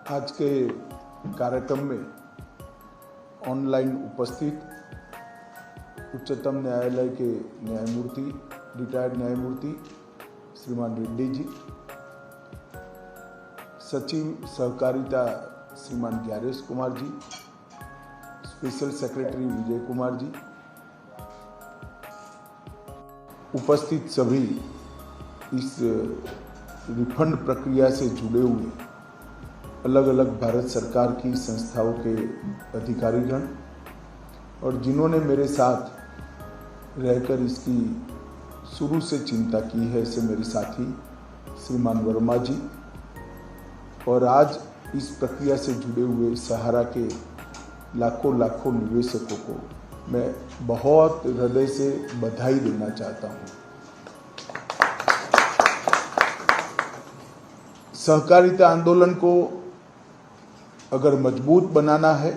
आज के कार्यक्रम में ऑनलाइन उपस्थित उच्चतम न्यायालय के न्यायमूर्ति, रिटायर्ड न्यायमूर्ति श्रीमान रेड्डी जी, सचिव सहकारिता श्रीमान ग्यारेश कुमार जी, स्पेशल सेक्रेटरी विजय कुमार जी, उपस्थित सभी इस रिफंड प्रक्रिया से जुड़े हुए अलग अलग भारत सरकार की संस्थाओं के अधिकारीगण और जिन्होंने मेरे साथ रहकर इसकी शुरू से चिंता की है, ऐसे मेरे साथी श्रीमान वर्मा जी, और आज इस प्रक्रिया से जुड़े हुए सहारा के लाखों लाखों निवेशकों को मैं बहुत हृदय से बधाई देना चाहता हूँ। सहकारिता आंदोलन को अगर मजबूत बनाना है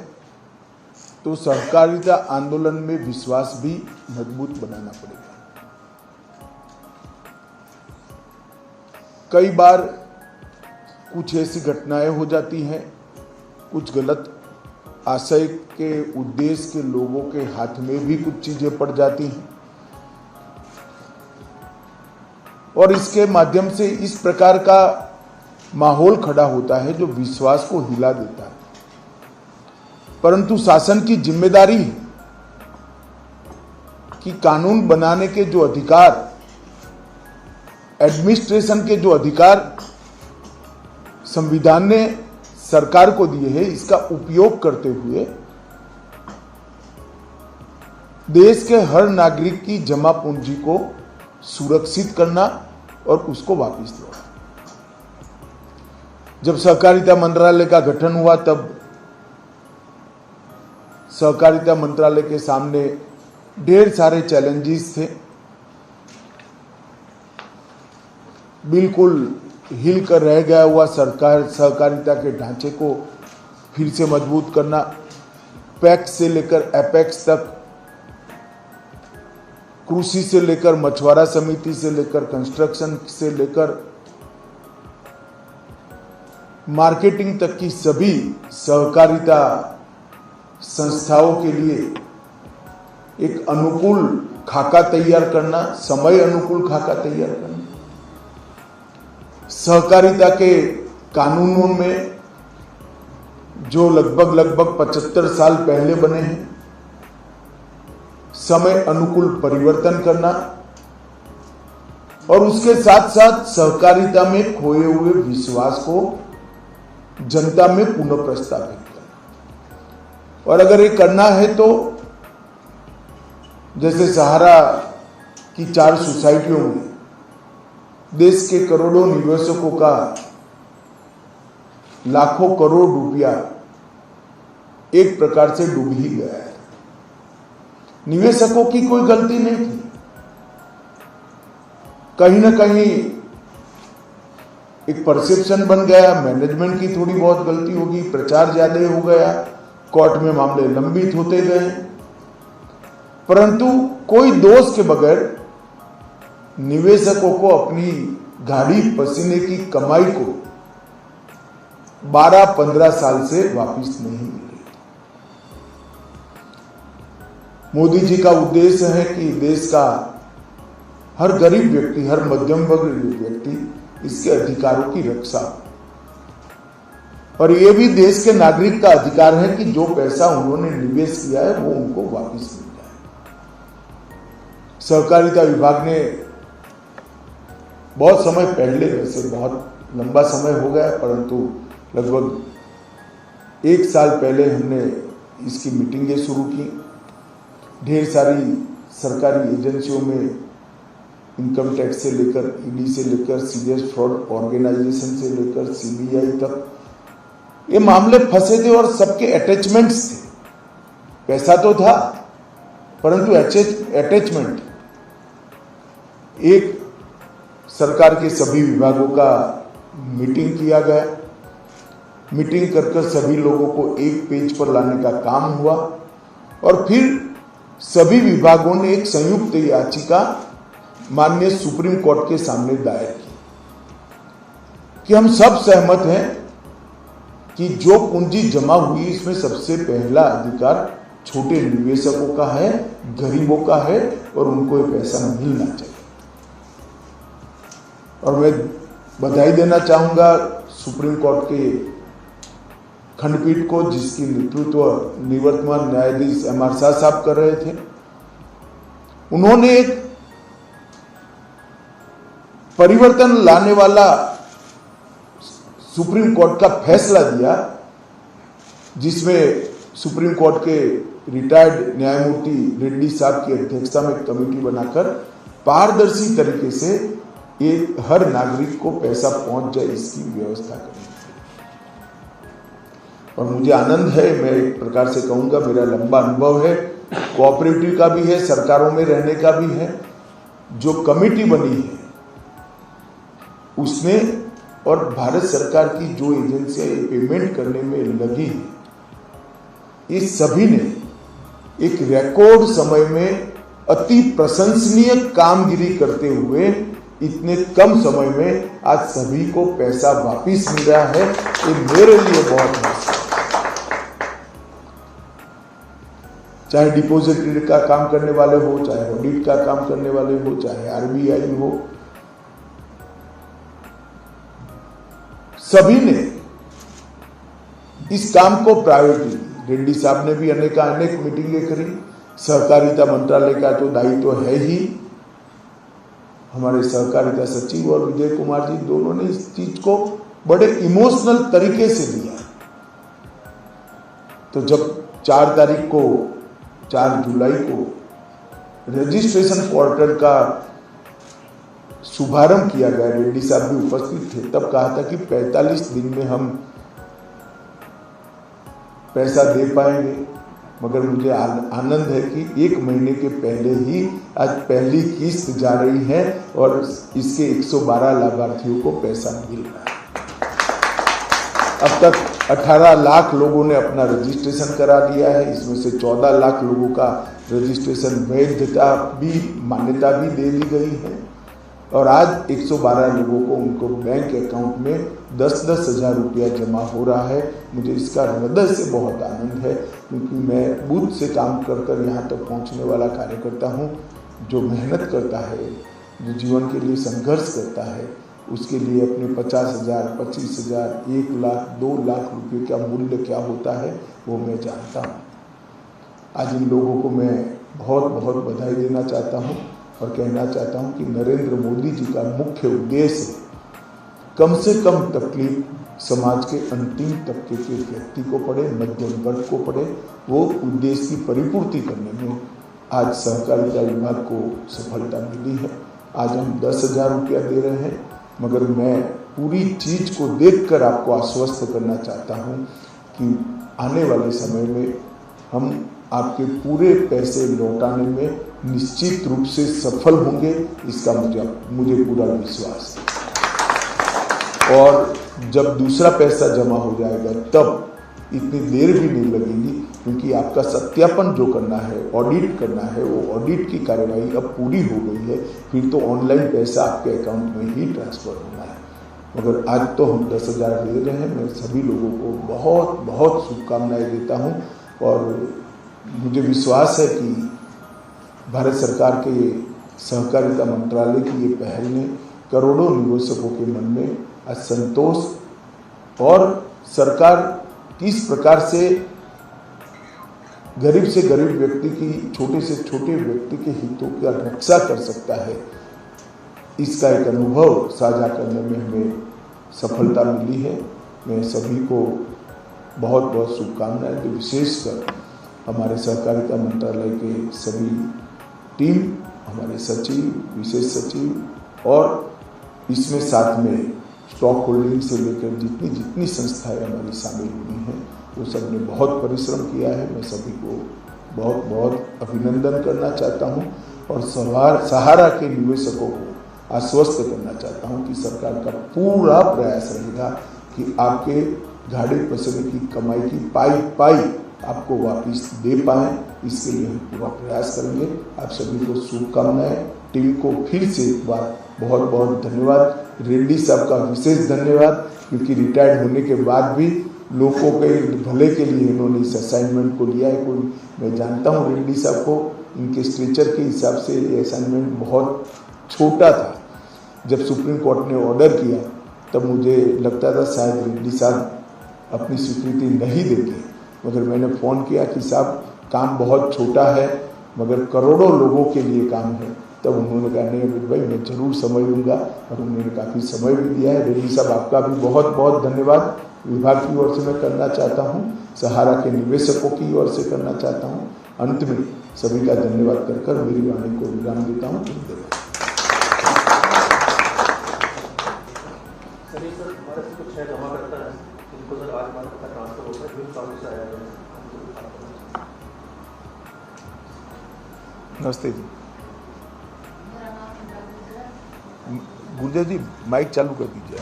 तो सहकारिता आंदोलन में विश्वास भी मजबूत बनाना पड़ेगा। कई बार कुछ ऐसी घटनाएं हो जाती हैं, कुछ गलत आशय के उद्देश्य के लोगों के हाथ में भी कुछ चीजें पड़ जाती हैं और इसके माध्यम से इस प्रकार का माहौल खड़ा होता है जो विश्वास को हिला देता है। परंतु शासन की जिम्मेदारी है कि कानून बनाने के जो अधिकार, एडमिनिस्ट्रेशन के जो अधिकार संविधान ने सरकार को दिए हैं, इसका उपयोग करते हुए देश के हर नागरिक की जमा पूंजी को सुरक्षित करना और उसको वापस लौटाना। जब सहकारिता मंत्रालय का गठन हुआ तब सहकारिता मंत्रालय के सामने ढेर सारे चैलेंजेस थे। बिल्कुल हिल कर रह गया हुआ सहकारिता के ढांचे को फिर से मजबूत करना, पैक्स से लेकर एपेक्स तक, कृषि से लेकर मछुआरा समिति से लेकर कंस्ट्रक्शन से लेकर मार्केटिंग तक की सभी सहकारिता संस्थाओं के लिए एक अनुकूल खाका तैयार करना, समय अनुकूल खाका तैयार करना, सहकारिता के कानूनों में जो लगभग 75 साल पहले बने हैं, समय अनुकूल परिवर्तन करना और उसके साथ साथ सहकारिता में खोए हुए विश्वास को जनता में पुनः प्रस्तावित करना। और अगर ये करना है तो जैसे सहारा की 4 सोसाइटियों में देश के करोड़ों निवेशकों का लाखों करोड़ रुपया एक प्रकार से डूब ही गया है। निवेशकों की कोई गलती नहीं थी, कहीं ना कहीं एक परसेप्शन बन गया, मैनेजमेंट की थोड़ी बहुत गलती होगी, प्रचार ज्यादा हो गया, कोर्ट में मामले लंबित होते गए, परंतु कोई दोष के बगैर निवेशकों को अपनी गाड़ी पसीने की कमाई को 12-15 साल से वापस नहीं मिल रही। मोदी जी का उद्देश्य है कि देश का हर गरीब व्यक्ति, हर मध्यम वर्ग व्यक्ति इसके अधिकारों की रक्षा, और ये भी देश के नागरिक का अधिकार है कि जो पैसा उन्होंने निवेश किया है वो उनको वापस मिल जाए। सहकारिता विभाग ने बहुत समय पहले, वैसे बहुत लंबा समय हो गया, परंतु लगभग 1 साल पहले हमने इसकी मीटिंगें शुरू की। ढेर सारी सरकारी एजेंसियों में इनकम टैक्स से लेकर, ईडी से लेकर, सीरियस फ्रॉड ऑर्गेनाइजेशन से लेकर सीबीआई तक ये मामले फंसे थे और सबके अटैचमेंट्स थे। पैसा तो था परंतु अटैचमेंट। एक सरकार के सभी विभागों का मीटिंग किया गया, मीटिंग कर सभी लोगों को एक पेज पर लाने का काम हुआ और फिर सभी विभागों ने एक संयुक्त याचिका माननीय सुप्रीम कोर्ट के सामने दायर की कि हम सब सहमत हैं कि जो पूंजी जमा हुई इसमें सबसे पहला अधिकार छोटे निवेशकों का है, गरीबों का है और उनको ये पैसा मिलना चाहिए। और मैं बधाई देना चाहूंगा सुप्रीम कोर्ट के खंडपीठ को, जिसकी नेतृत्व निवर्तमान न्यायाधीश एम.आर. शाह साहब कर रहे थे। उन्होंने एक परिवर्तन लाने वाला सुप्रीम कोर्ट का फैसला दिया, जिसमें सुप्रीम कोर्ट के रिटायर्ड न्यायमूर्ति रेड्डी साहब की अध्यक्षता में एक कमेटी बनाकर पारदर्शी तरीके से ये हर नागरिक को पैसा पहुंच जाए इसकी व्यवस्था करनी। और मुझे आनंद है, मैं एक प्रकार से कहूंगा मेरा लंबा अनुभव है, कोऑपरेटिव का भी है, सरकारों में रहने का भी है। जो कमेटी बनी है उसने और भारत सरकार की जो एजेंसियां पेमेंट करने में लगी है, ये सभी ने एक रिकॉर्ड समय में अति प्रशंसनीय कामगिरी करते हुए इतने कम समय में आज सभी को पैसा वापिस मिल रहा है। ये मेरे लिए बहुत है। चाहे डिपॉजिटरी का काम करने वाले हो, चाहे ऑडिट का काम करने वाले हो, चाहे आरबीआई हो, सभी ने इस काम को प्रायोरिटी दी। रेड्डी साहब ने भी अनेक मीटिंगें करी। सहकारिता मंत्रालय का तो दायित्व है ही, हमारे सहकारिता सचिव और विजय कुमार जी दोनों ने इस चीज को बड़े इमोशनल तरीके से लिया। तो जब 4 जुलाई को रजिस्ट्रेशन पोर्टल का शुभारंभ किया गया, रेड्डी साहब भी उपस्थित थे, तब कहा था कि 45 दिन में हम पैसा दे पाएंगे। मगर मुझे आनंद है कि 1 महीने के पहले ही आज पहली किस्त जा रही है और इसके 112 लाभार्थियों को पैसा मिल रहा है। अब तक 18 लाख लोगों ने अपना रजिस्ट्रेशन करा लिया है। इसमें से 14 लाख लोगों का रजिस्ट्रेशन वैधता भी, मान्यता भी दे दी गई है और आज 112 लोगों को उनको बैंक अकाउंट में 10-10 हज़ार रुपया जमा हो रहा है। मुझे इसका हृदय से बहुत आनंद है, क्योंकि मैं बूथ से काम कर कर यहाँ तक पहुँचने वाला कार्यकर्ता हूँ। जो मेहनत करता है, जो जीवन के लिए संघर्ष करता है, उसके लिए अपने 50,000, 25,000, 1 लाख, 2 लाख रुपये का मूल्य क्या होता है वो मैं जानता हूँ। आज इन लोगों को मैं बहुत बहुत बधाई देना चाहता हूँ और कहना चाहता हूं कि नरेंद्र मोदी जी का मुख्य उद्देश्य कम से कम तकलीफ समाज के अंतिम तबके के व्यक्ति को पड़े, मध्यम वर्ग को पड़े, वो उद्देश्य की परिपूर्ति करने में आज सहकारिता विभाग को सफलता मिली है। आज हम 10,000 रुपया दे रहे हैं, मगर मैं पूरी चीज को देखकर आपको आश्वस्त करना चाहता हूं कि आने वाले समय में हम आपके पूरे पैसे लौटाने में निश्चित रूप से सफल होंगे, इसका मुझे पूरा विश्वास है। और जब दूसरा पैसा जमा हो जाएगा तब इतनी देर भी नहीं लगेगी, क्योंकि आपका सत्यापन जो करना है, ऑडिट करना है, वो ऑडिट की कार्यवाही अब पूरी हो गई है। फिर तो ऑनलाइन पैसा आपके अकाउंट में ही ट्रांसफर होना है। मगर आज तो हम 10,000 दे रहे हैं। मैं सभी लोगों को बहुत बहुत शुभकामनाएं देता हूं और मुझे विश्वास है कि भारत सरकार के सहकारिता मंत्रालय की ये पहल ने करोड़ों निवेशकों के मन में आज संतोष और सरकार किस प्रकार से गरीब से गरीब व्यक्ति की, छोटे से छोटे व्यक्ति के हितों की रक्षा कर सकता है, इसका एक अनुभव साझा करने में हमें सफलता मिली है। मैं सभी को बहुत बहुत शुभकामनाएं दें, विशेषकर हमारे सहकारिता मंत्रालय के सभी टीम, हमारे सचिव, विशेष सचिव और इसमें साथ में स्टॉक होल्डिंग से लेकर जितनी जितनी संस्थाएं हमारी शामिल हुई हैं, वो सब ने बहुत परिश्रम किया है। मैं सभी को बहुत बहुत अभिनंदन करना चाहता हूं और सहारा के निवेशकों को आश्वस्त करना चाहता हूं कि सरकार का पूरा प्रयास रहेगा कि आपके गाड़ी पसंद की कमाई की पाई आपको वापस दे पाएं। इसके लिए हम पूरा प्रयास करेंगे। आप सभी को शुभकामनाएं। टीम को फिर से एक बार बहुत बहुत धन्यवाद। रेड्डी साहब का विशेष धन्यवाद, क्योंकि रिटायर्ड होने के बाद भी लोगों के भले के लिए इन्होंने इस असाइनमेंट को लिया है। कोई मैं जानता हूँ रेड्डी साहब को, इनके स्ट्रेचर के हिसाब से ये असाइनमेंट बहुत छोटा था। जब सुप्रीम कोर्ट ने ऑर्डर किया तब मुझे लगता था शायद रेड्डी साहब अपनी स्वीकृति नहीं देंगे, मगर मैंने फ़ोन किया कि साहब काम बहुत छोटा है मगर करोड़ों लोगों के लिए काम है। तब उन्होंने कहा नहीं अमित भाई मैं जरूर समय लूँगा, और उन्होंने काफ़ी समय भी दिया है। रेड्डी साहब आपका भी बहुत बहुत धन्यवाद विभाग की ओर से मैं करना चाहता हूँ, सहारा के निवेशकों की ओर से करना चाहता हूँ। अंत में सभी का धन्यवाद कर मेरी वाणी को विराम देता हूँ। नमस्ते जी, गुर्जर जी माइक चालू कर दीजिए।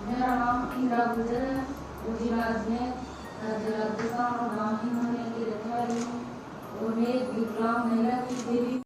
मेरा नाम इंदिरा गुर्जर है, गुजरात में राज्य का नाम ही होने की रखवाली हूँ और मैं विकलांग महिला की देवी